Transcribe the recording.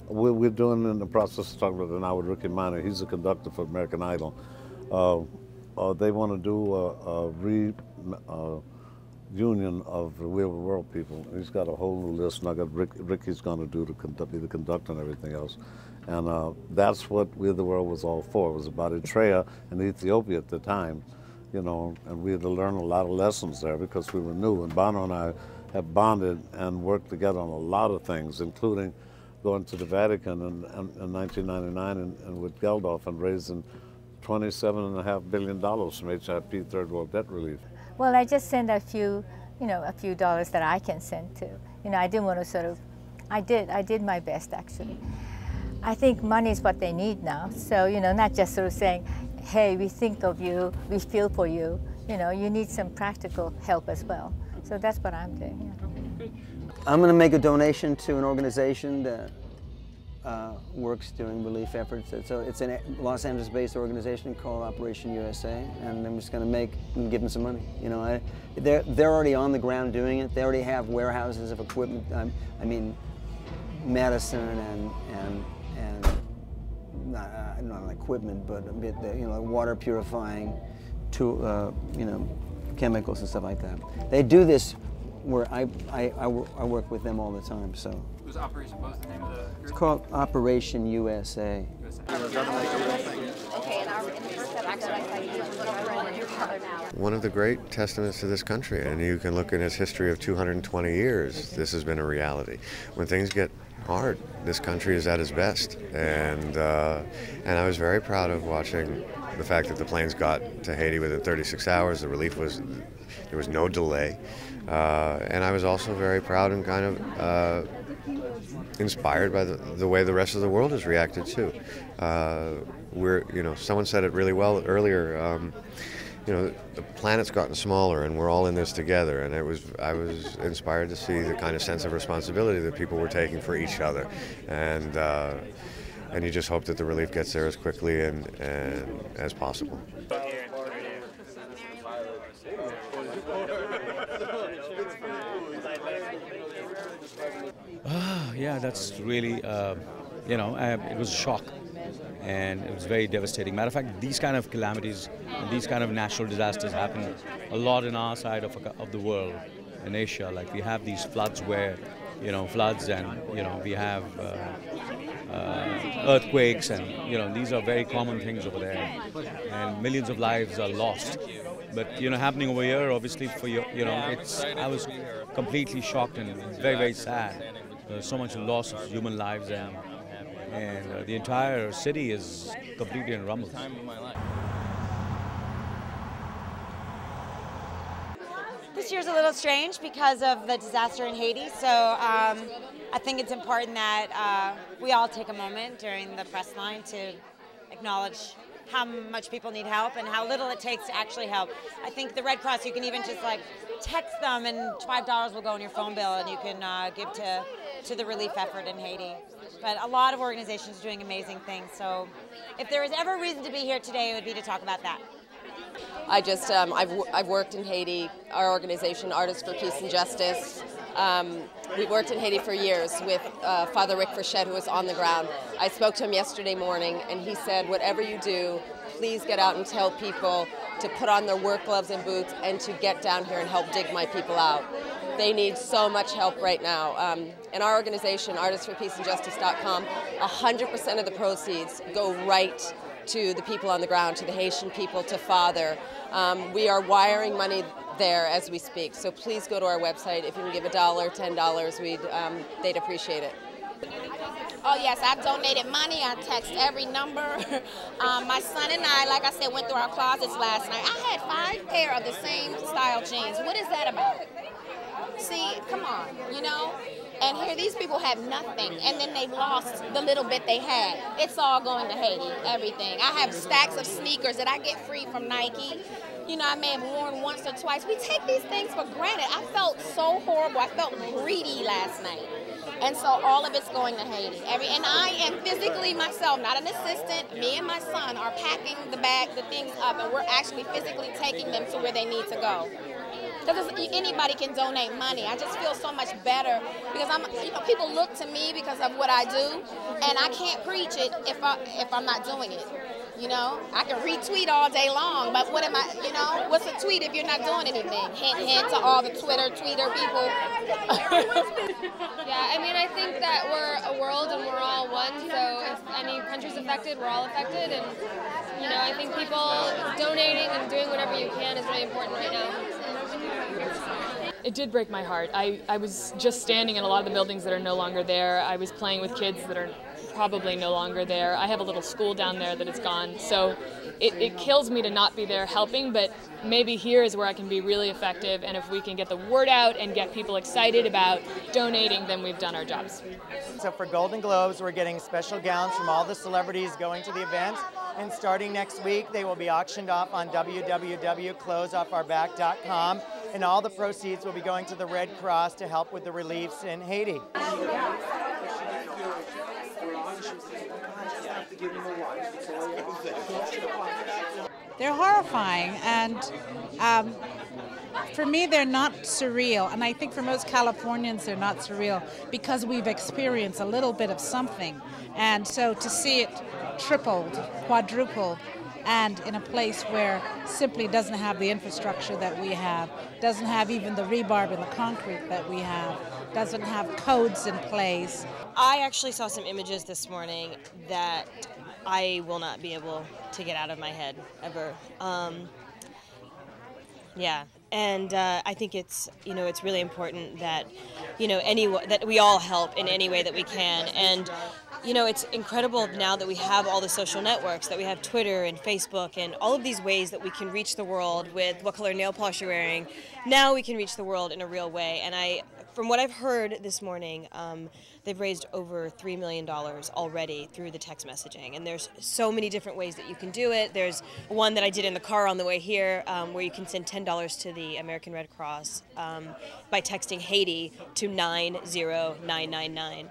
We're doing in the process of talking about it now with Rickey Minor. He's a conductor for American Idol. They want to do a reunion of the We Are the World people. He's got a whole new list, and I got Rickey's going to do be the conductor and everything else. And that's what We Are the World was all for. It was about Eritrea and Ethiopia at the time, you know, and we had to learn a lot of lessons there because we were new. And Bono and I have bonded and worked together on a lot of things, including going to the Vatican in 1999 and with Geldof and raising $27.5 billion from HIP Third World Debt Relief. Well, I just sent a few dollars that I can send to. You know, I didn't want to sort of, I did my best actually. I think money is what they need now. So, you know, not just sort of saying, hey, we think of you, we feel for you. You know, you need some practical help as well. So that's what I'm doing. Yeah. I'm going to make a donation to an organization that works doing relief efforts. It's a Los Angeles-based organization called Operation USA, and I'm just going to give them some money. You know, they're already on the ground doing it. They already have warehouses of equipment. I mean, medicine and not equipment, but a bit, you know, water purifying, you know, chemicals and stuff like that. They do this where I work with them all the time. So. Was Operation, what was the name of the group? It's called Operation USA. One of the great testaments to this country, and you can look in its history of 220 years, this has been a reality. When things get hard, this country is at its best, and I was very proud of watching the fact that the planes got to Haiti within 36 hours. The relief there was no delay, and I was also very proud and kind of inspired by the way the rest of the world has reacted too. You know, someone said it really well earlier. You know, the planet's gotten smaller, and we're all in this together. And I was inspired to see the kind of sense of responsibility that people were taking for each other, and you just hope that the relief gets there as quickly and as possible. Yeah, that's really, you know, it was a shock, and it was very devastating. Matter of fact, these kind of calamities, these kind of natural disasters happen a lot in our side of the world, in Asia. Like we have these floods where, you know, floods, and, you know, we have earthquakes, and, you know, these are very common things over there, and millions of lives are lost. But, you know, happening over here, obviously, for you know, I was completely shocked and very, very sad. So much loss of human lives, and the entire city is completely in rumble. This year's a little strange because of the disaster in Haiti, so I think it's important that we all take a moment during the press line to acknowledge how much people need help and how little it takes to actually help. I think the Red Cross, you can even just like text them and $5 will go on your phone bill and you can give to the relief effort in Haiti. But a lot of organizations are doing amazing things, so if there is ever a reason to be here today, it would be to talk about that. I've worked in Haiti, our organization, Artists for Peace and Justice. We've worked in Haiti for years with Father Rick Frechette, who was on the ground. I spoke to him yesterday morning, and he said, whatever you do, please get out and tell people to put on their work gloves and boots and to get down here and help dig my people out. They need so much help right now. In our organization, artistsforpeaceandjustice.com, 100% of the proceeds go right to the people on the ground, to the Haitian people, to Father. We are wiring money there as we speak, so please go to our website. If you can give $1, $10, they'd appreciate it. Oh yes, I donated money, I text every number. My son and I, like I said, went through our closets last night. I had 5 pair of the same style jeans. What is that about? See, come on, you know? And here these people have nothing, and then they've lost the little bit they had. It's all going to Haiti, everything. I have stacks of sneakers that I get free from Nike. You know, I may have worn once or twice. We take these things for granted. I felt so horrible. I felt greedy last night. And so all of it's going to Haiti. And I am physically myself, not an assistant. Me and my son are packing the things up, and we're actually physically taking them to where they need to go. because anybody can donate money. I just feel so much better because people look to me because of what I do, and I can't preach it if I'm not doing it. You know, I can retweet all day long, but what am I, what's a tweet if you're not doing anything? Hint, hint to all the tweeter people. Yeah, I mean, I think that we're a world and we're all one, so if any country's affected, we're all affected, and, I think people donating and doing whatever you can is really important right now. It did break my heart. I was just standing in a lot of the buildings that are no longer there. I was playing with kids that are probably no longer there. I have a little school down there that is gone. So it kills me to not be there helping, but maybe here is where I can be really effective, and if we can get the word out and get people excited about donating, then we've done our jobs. So for Golden Globes, we're getting special gowns from all the celebrities going to the event, and starting next week, they will be auctioned off on www.clotheoffourback.com, and all the proceeds will be going to the Red Cross to help with the reliefs in Haiti. They're horrifying, and for me they're not surreal, and I think for most Californians they're not surreal because we've experienced a little bit of something, and so to see it tripled, quadrupled, and in a place where simply doesn't have the infrastructure that we have, doesn't have even the rebarb and the concrete that we have, doesn't have codes in place. I actually saw some images this morning that I will not be able to get out of my head ever. Yeah, and I think it's it's really important that that we all help in any way that we can, and it's incredible now that we have all the social networks, that we have Twitter and Facebook and all of these ways that we can reach the world with what color nail polish you're wearing. Now we can reach the world in a real way, and from what I've heard this morning, they've raised over $3 million already through the text messaging, and there's so many different ways that you can do it. There's one that I did in the car on the way here where you can send $10 to the American Red Cross by texting Haiti to 90999.